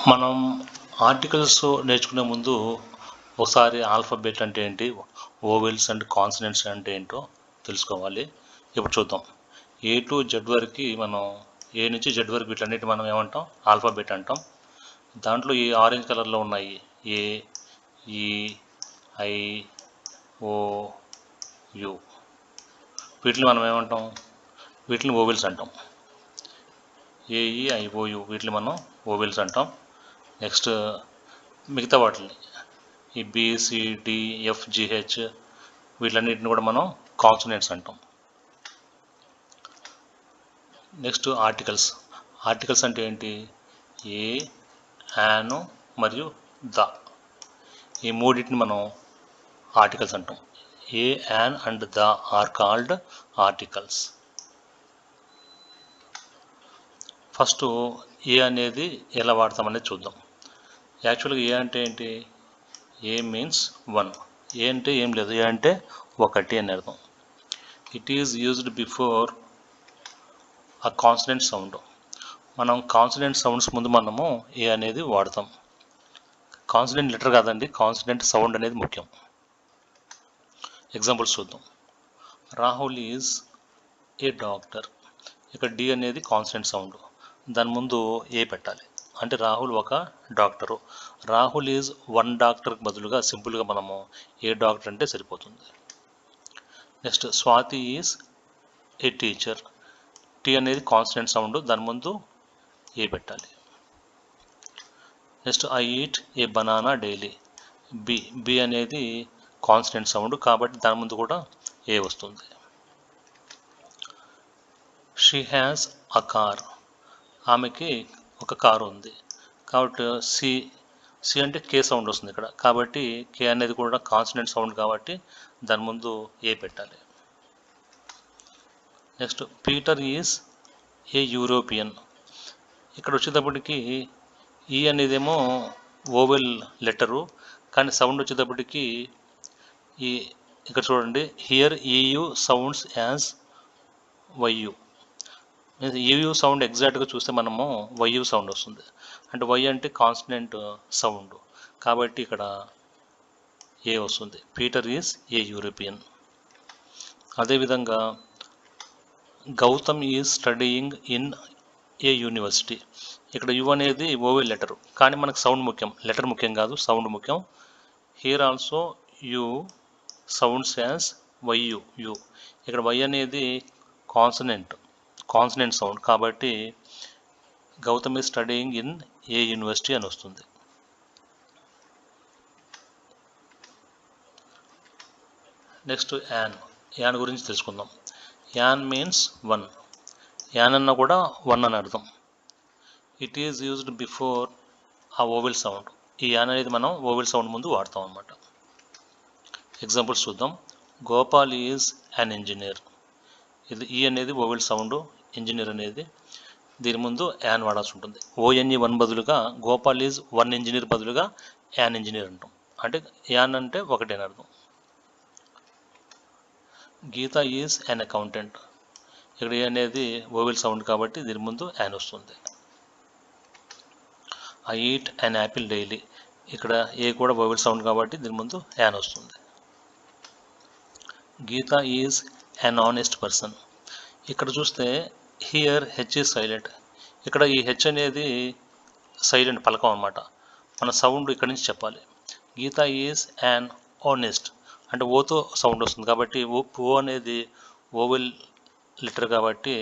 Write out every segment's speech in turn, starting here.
మనం ఆర్టికల్స్ నేర్చుకునే ముందు ఒకసారి ఆల్ఫాబెట్ అంటే ఏంటి, ఓవెల్స్ అండ్ కాన్సనెంట్స్ అంటే ఏంటో తెలుసుకోవాలి. ఇప్పుడు చూద్దాం. ఏ టు జెడ్ వరకు మనం ఏ నుంచి జెడ్ వరకు వీటన్నిటి మనం ఏమంటాం, ఆల్ఫాబెట్ అంటాం. దాంట్లో ఈ ఆరెంజ్ కలర్లో ఉన్నాయి ఏ, ఈ, ఐ, ఓ, యు, వీటిని మనం ఏమంటాం, వీటిని ఓవెల్స్ అంటాం. ఏఈ, ఐఓయు వీటిని మనం ఓవెల్స్ అంటాం. నెక్స్ట్ మిగతా వాటిని ఈ బిసిడిఎఫ్జిహెచ్ వీటన్నిటిని కూడా మనం కాన్సనెంట్స్ అంటాం. Next articles. ఆర్టికల్స్ అంటే ఏంటి, ఏ, యాన్ మరియు ద, ఈ మూడింటిని మనం ఆర్టికల్స్ అంటాం. A, an and the are called articles. First A అనేది ఎలా వాడతామనేది చూద్దాం. యాక్చువల్గా ఏ అంటే ఏంటి, ఏ మీన్స్ 1. ఏ అంటే ఏం లేదు, ఏ అంటే ఒకటి అని అర్థం. ఇట్ ఈజ్ యూజ్డ్ బిఫోర్ ఆ కాన్సనెంట్ సౌండ్. మనం కాన్సనెంట్ సౌండ్స్ ముందు మనము ఏ అనేది వాడతాం. కాన్సనెంట్ లెటర్ కాదండి, కాన్సనెంట్ సౌండ్ అనేది ముఖ్యం. ఎగ్జాంపుల్స్ చూద్దాం. Rahul is a doctor. ఇక్కడ డి అనేది కాన్సనెంట్ సౌండ్, దాని ముందు ఏ పెట్టాలి. అంటే రాహుల్ ఒక డాక్టరు. రాహుల్ ఈజ్ వన్ డాక్టర్కి బదులుగా సింపుల్గా మనము ఏ డాక్టర్ అంటే సరిపోతుంది. Next Swathi is a teacher. T అనేది కాన్స్టెంట్ సౌండ్, దాని ముందు ఏ పెట్టాలి. Next I eat a banana daily. B అనేది కాన్స్టెంట్ సౌండ్ కాబట్టి దాని ముందు కూడా ఏ వస్తుంది. She has a car. ఆమెకి ఒక కారు ఉంది కాబట్టి సి అంటే కే సౌండ్ వస్తుంది ఇక్కడ, కాబట్టి కే అనేది కూడా కాన్సనెంట్ సౌండ్ కాబట్టి దాని ముందు ఏ పెట్టాలి. Next Peter is a European. ఇక్కడ వచ్చేటప్పటికి ఈ అనేదేమో ఓవెల్ లెటరు, కానీ సౌండ్ వచ్చేటప్పటికి ఈ ఇక్కడ చూడండి, here EU sounds as YU. EU sound ఎగ్జాక్ట్గా చూస్తే మనము వైయు సౌండ్ వస్తుంది. అంటే వై అంటే కాన్స్టెంట్ సౌండ్ కాబట్టి ఇక్కడ ఏ వస్తుంది. Peter is a European. అదేవిధంగా Gautam is studying in a university. ఇక్కడ యు అనేది ఓవెల్ లెటర్, కానీ మనకు సౌండ్ ముఖ్యం, లెటర్ ముఖ్యం కాదు, సౌండ్ ముఖ్యం. Here also U sounds as YU U. ఇక్కడ వై అనేది కాన్సనెంట్ సౌండ్ కాబట్టి Gautam is studying in a university అని వస్తుంది. నెక్స్ట్ యాన్ గురించి తెలుసుకుందాం. An means 1. యాన్ అన్న కూడా 1 అని అర్థం. ఇట్ ఈజ్ యూజ్డ్ బిఫోర్ ఆ ఓవెల్ సౌండ్. ఈ యాన్ అనేది మనం ఓవెల్ సౌండ్ ముందు వాడతాం అన్నమాట. ఎగ్జాంపుల్స్ చూద్దాం. Gopal is an engineer. ఇది ఈ అనేది ఓవెల్ సౌండ్, ఇంజనీర్ అనేది దీని ముందు యాన్ వాడాల్సి ఉంటుంది. ఓఎన్ఈ 1 బదులుగా గోపాల్ ఈజ్ 1 ఇంజనీర్ బదులుగా యాన్ ఇంజనీర్ అంటాం. అంటే యాన్ అంటే ఒకటి అని అర్థం. గీత ఈజ్ అన్ అకౌంటెంట్. ఇక్కడ ఏ అనేది ఓవెల్ సౌండ్ కాబట్టి దీని ముందు యాన్ వస్తుంది. I eat an apple daily. ఇక్కడ ఏ కూడా ఓవెల్ సౌండ్ కాబట్టి దీని ముందు యాన్ వస్తుంది. గీత ఈజ్ అన్ ఆనెస్ట్ పర్సన్. ఇక్కడ చూస్తే హియర్ హెచ్ ఈజ్ సైలెంట్. ఇక్కడ ఈ హెచ్ అనేది సైలెంట్ పలకం అన్నమాట, మన సౌండ్ ఇక్కడి నుంచి చెప్పాలి. గీత ఈజ్ యాన్ ఆనెస్ట్ అంటే ఓతో సౌండ్ వస్తుంది కాబట్టి ఓ అనేది ఓవెల్ లెటర్ కాబట్టి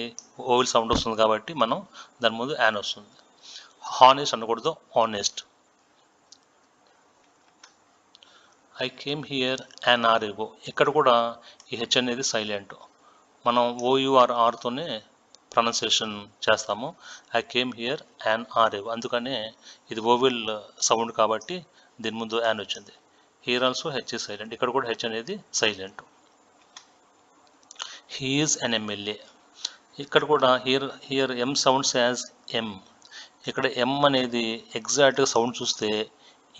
ఓవెల్ సౌండ్ వస్తుంది కాబట్టి మనం దాని ముందు యాన్ వస్తుంది. హానెస్ట్ అనకూడదు, honest. I came here an RAO. ఇక్కడ కూడా ఈ హెచ్ అనేది సైలెంట్, మనం ఓయుఆర్ఆర్తోనే ప్రొనౌన్సియేషన్ చేస్తాము. I came here an RAO, అందుకనే ఇది ఓవెల్ సౌండ్ కాబట్టి దీని ముందు యాన్ వచ్చింది. Here also H is silent. ఇక్కడ కూడా హెచ్ అనేది silent. He is an MLA. ఇక్కడ కూడా హియర్ ఎం సౌండ్స్ యాజ్ ఎం. ఇక్కడ ఎం అనేది ఎగ్జాక్ట్గా సౌండ్ చూస్తే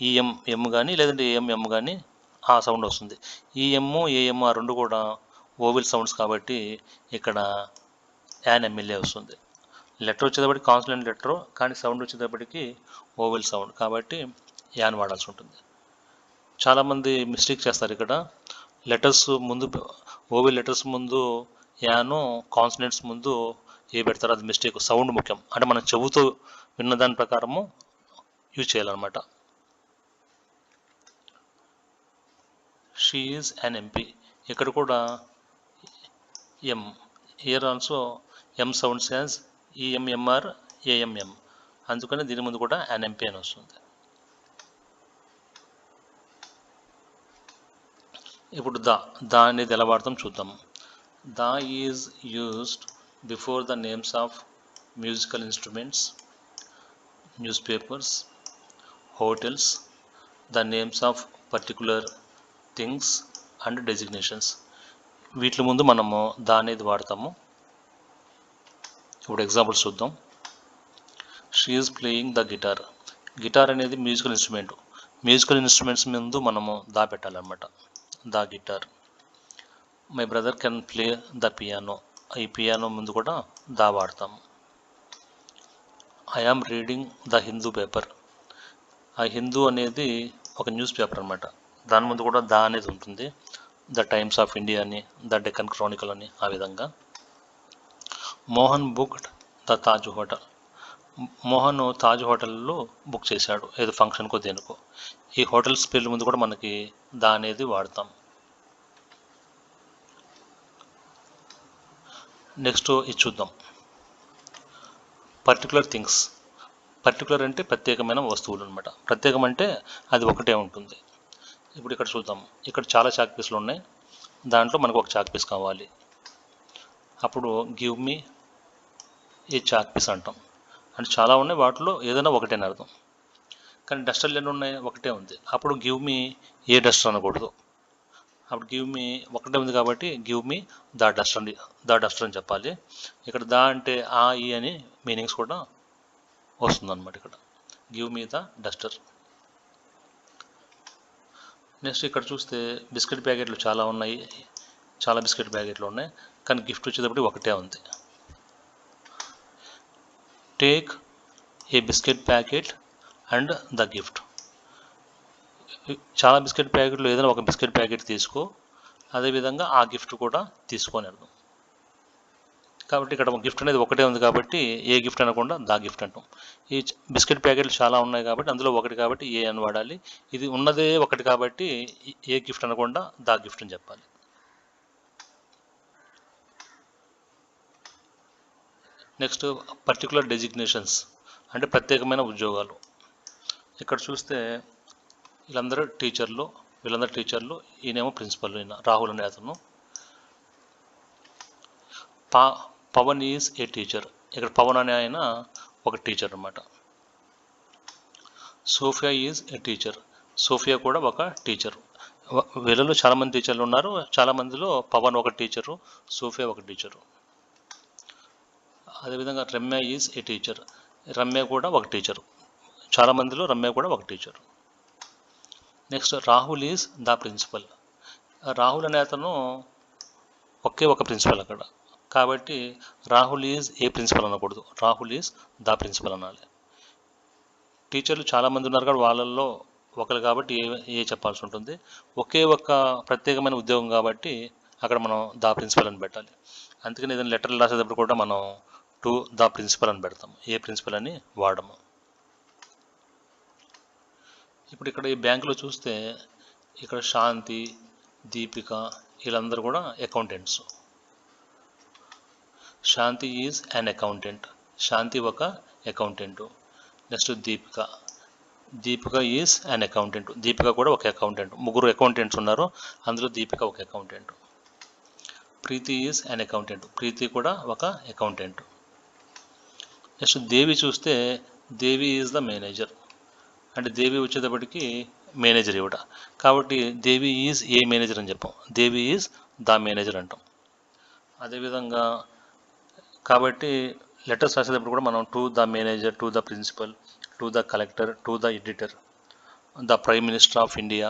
ఈఎం కానీ లేదంటే ఏఎం కానీ ఆ సౌండ్ వస్తుంది. ఈఎం ఏఎం ఆ రెండు కూడా ఓవెల్ సౌండ్స్ కాబట్టి ఇక్కడ యాన్ ఎమ్మెల్యే వస్తుంది. లెటర్ వచ్చేటప్పటికి కాన్సనెంట్ లెటర్, కానీ సౌండ్ వచ్చేటప్పటికి ఓవెల్ సౌండ్, కాబట్టి యాన్ వాడాల్సి ఉంటుంది. చాలామంది మిస్టేక్ చేస్తారు ఇక్కడ. లెటర్స్ ముందు, ఓవెల్ లెటర్స్ ముందు యాను, కాన్సనెంట్స్ ముందు ఏ పెడతారు, అది మిస్టేక్. సౌండ్ ముఖ్యం, అంటే మనం చెబుతూ విన్న దాని ప్రకారము యూజ్ చేయాలన్నమాట. షీ ఈజ్ అన్ ఎంపీ, ఇక్కడ కూడా M, here also M sounds as EMMR AMM, అందుకని దీని ముందు కూడా అన్ ఎంపీ అని వస్తుంది. ఇప్పుడు ద అనేది ఎలా వాడతాం చూద్దాం. The is used before the names of musical instruments, newspapers, hotels, the names of particular things and designations. వీటి ముందు మనము ద అనేది వాడతాము. ఇప్పుడు ఎగ్జాంపుల్స్ చూద్దాం. She is playing the guitar. Guitar అనేది మ్యూజికల్ ఇన్స్ట్రుమెంట్. మ్యూజికల్ ఇన్స్ట్రుమెంట్స్ ముందు మనము దా పెట్టాలన్నమాట. The guitar. My brother can play the piano. ఈ పియానో ముందు కూడా దా వాడతాము. I am reading the Hindu paper. ఆ హిందూ అనేది ఒక న్యూస్ పేపర్ అనమాట, దాని ముందు కూడా దా అనేది ఉంటుంది. ద టైమ్స్ ఆఫ్ ఇండియా అని, ద డెక్కన్ క్రానికల్ అని, ఆ విధంగా. Mohan booked the Taj hotel. Mohan Taj హోటల్లో బుక్ చేశాడు, ఏదో ఫంక్షన్కో దేనికో. ఈ హోటల్స్ పేర్ల ముందు కూడా మనకి దా అనేది వాడతాం. నెక్స్ట్ ఇది చూద్దాం. Particular things. పర్టికులర్ అంటే ప్రత్యేకమైన వస్తువులు అనమాట. ప్రత్యేకం అంటే అది ఒకటే ఉంటుంది. ఇప్పుడు ఇక్కడ చూద్దాం. ఇక్కడ చాలా చాక్ పీస్లు ఉన్నాయి, దాంట్లో మనకు ఒక చాక్ పీస్ కావాలి. అప్పుడు గివ్ మీ ఏ చాక్ పీస్ అంటాం. అంటే చాలా ఉన్నాయి, వాటిలో ఏదైనా ఒకటే అర్థం. కానీ డస్టర్లు ఎన్ని ఉన్నాయి, ఒకటే ఉంది. అప్పుడు గివ్ మీ ఏ డస్టర్ అనకూడదు. అప్పుడు గివ్ మీ ఒకటే ఉంది కాబట్టి గివ్ మీ ద డస్టర్ అని చెప్పాలి. ఇక్కడ దా అంటే ఆ ఈ అని మీనింగ్స్ కూడా వస్తుందన్నమాట. ఇక్కడ give me the Duster. Next ఇక్కడ చూస్తే బిస్కెట్ ప్యాకెట్లు చాలా ఉన్నాయి, చాలా బిస్కెట్ ప్యాకెట్లు ఉన్నాయి, కానీ గిఫ్ట్ వచ్చేటప్పుడు ఒకటే ఉంది. Take a biscuit packet and the gift. చాలా బిస్కెట్ ప్యాకెట్లు ఏదైనా ఒక బిస్కెట్ ప్యాకెట్ తీసుకో, అదేవిధంగా ఆ గిఫ్ట్ కూడా తీసుకొని వెళ్దాం. కాబట్టి ఇక్కడ గిఫ్ట్ అనేది ఒకటే ఉంది కాబట్టి ఏ గిఫ్ట్ అనకుండా దా గిఫ్ట్ అంటాం. ఈ బిస్కెట్ ప్యాకెట్లు చాలా ఉన్నాయి కాబట్టి అందులో ఒకటి కాబట్టి ఏ అని వాడాలి. ఇది ఉన్నదే ఒకటి కాబట్టి ఏ గిఫ్ట్ అనకుండా దా గిఫ్ట్ అని చెప్పాలి. నెక్స్ట్ పర్టికులర్ డెసిగ్నేషన్స్ అంటే ప్రత్యేకమైన ఉద్యోగాలు. ఇక్కడ చూస్తే వీళ్ళందరూ టీచర్లు, ఈయనేమో ప్రిన్సిపల్, ఈయన రాహుల్ అనే అతను. Pavan is a teacher. ఇక్కడ పవన్ అనే ఆయన ఒక టీచర్ అన్నమాట. Sophia is a teacher. Sophia కూడా ఒక టీచర్. వీళ్ళలో చాలామంది టీచర్లు ఉన్నారు, చాలామందిలో పవన్ ఒక టీచరు, సోఫియా ఒక టీచరు. అదేవిధంగా Ramya is a teacher. Ramya కూడా ఒక టీచరు. చాలామందిలో రమ్య కూడా ఒక teacher. Next Rahul is the principal. Rahul అనే అతను ఒకే ఒక ప్రిన్సిపల్ అక్కడ, కాబట్టి రాహుల్ ఈజ్ ఏ ప్రిన్సిపల్ అనకూడదు, రాహుల్ ఈజ్ ద ప్రిన్సిపల్ అనాలి. టీచర్లు చాలామంది ఉన్నారు కాబట్టి వాళ్ళల్లో ఒకరు కాబట్టి ఏ చెప్పాల్సి ఉంటుంది. ఒకే ఒక్క ప్రత్యేకమైన ఉద్యోగం కాబట్టి అక్కడ మనం ద ప్రిన్సిపల్ అని పెట్టాలి. అందుకని ఏదైనా లెటర్లు రాసేటప్పుడు కూడా మనం టు ద ప్రిన్సిపల్ అని పెడతాం, ఏ ప్రిన్సిపల్ అని వాడము. ఇప్పుడు ఇక్కడ ఈ బ్యాంకులో చూస్తే ఇక్కడ శాంతి, దీపిక వీళ్ళందరూ కూడా accountants. Shanti is an accountant. Shanti ఒక accountant. Next Deepika is an accountant. Deepika కూడా ఒక అకౌంటెంట్. ముగ్గురు అకౌంటెంట్స్ ఉన్నారు, అందులో దీపిక ఒక accountant. Preethi is an accountant. Preethi కూడా ఒక అకౌంటెంట్. నెక్స్ట్ దేవి చూస్తే దేవి ఈజ్ ద మేనేజర్. అంటే దేవి వచ్చేటప్పటికి మేనేజర్ ఇవిడ, కాబట్టి దేవి ఈజ్ ఏ మేనేజర్ అని చెప్పాం, దేవి ఈజ్ ద మేనేజర్ అంటాం. అదేవిధంగా కాబట్టి లెటర్స్ రాసేటప్పుడు కూడా మనం to the manager, to the principal, to the collector, to the editor, the prime minister of India,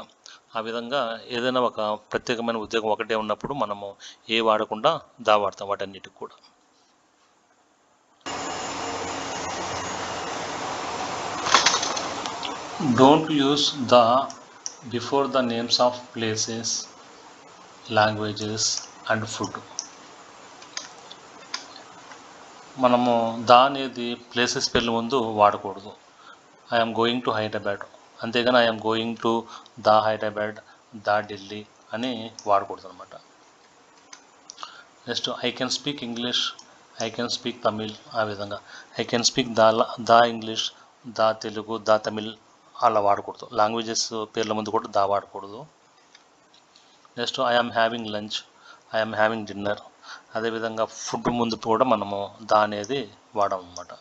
ఆ విధంగా ఏదైనా ఒక ప్రత్యేకమైన ఉద్యోగం ఒకటే ఉన్నప్పుడు మనము ఏ వాడకుండా దా వాడతాం వాటన్నిటికి కూడా. Don't use the before the names of places, languages and food. మనము దా అనేది ప్లేసెస్ పేర్ల ముందు వాడకూడదు. ఐఎమ్ గోయింగ్ టు హైదరాబాద్, అంతేగాని I'm going to the Hyderabad, the Delhi అని వాడకూడదు అనమాట. Next I can speak English, I can speak Tamil, ఆ విధంగా I can speak the English, the Telugu, the Tamil అలా వాడకూడదు. లాంగ్వేజెస్ పేర్ల ముందు కూడా దా వాడకూడదు. Next I'm having lunch, I'm having dinner, అదేవిధంగా ఫుడ్ ముందు కూడా మనము దా అనేది వాడమన్నమాట.